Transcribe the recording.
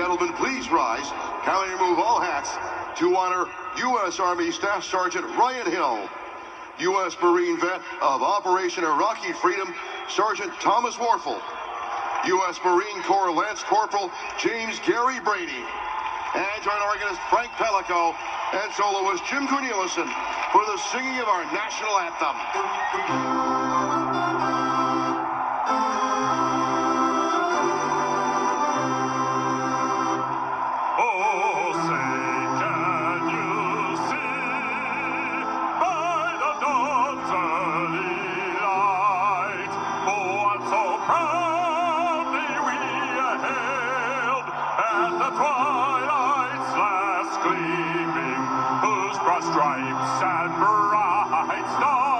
gentlemen, please rise. Kindly remove all hats to honor U.S. Army Staff Sergeant Ryan Hill, U.S. Marine vet of Operation Iraqi Freedom, Sergeant Thomas Warfel, U.S. Marine Corps Lance Corporal James Gary Brady, and joint organist Frank Pellico, and soloist Jim Cornelison for the singing of our national anthem. Twilight's last gleaming, whose broad stripes and bright stars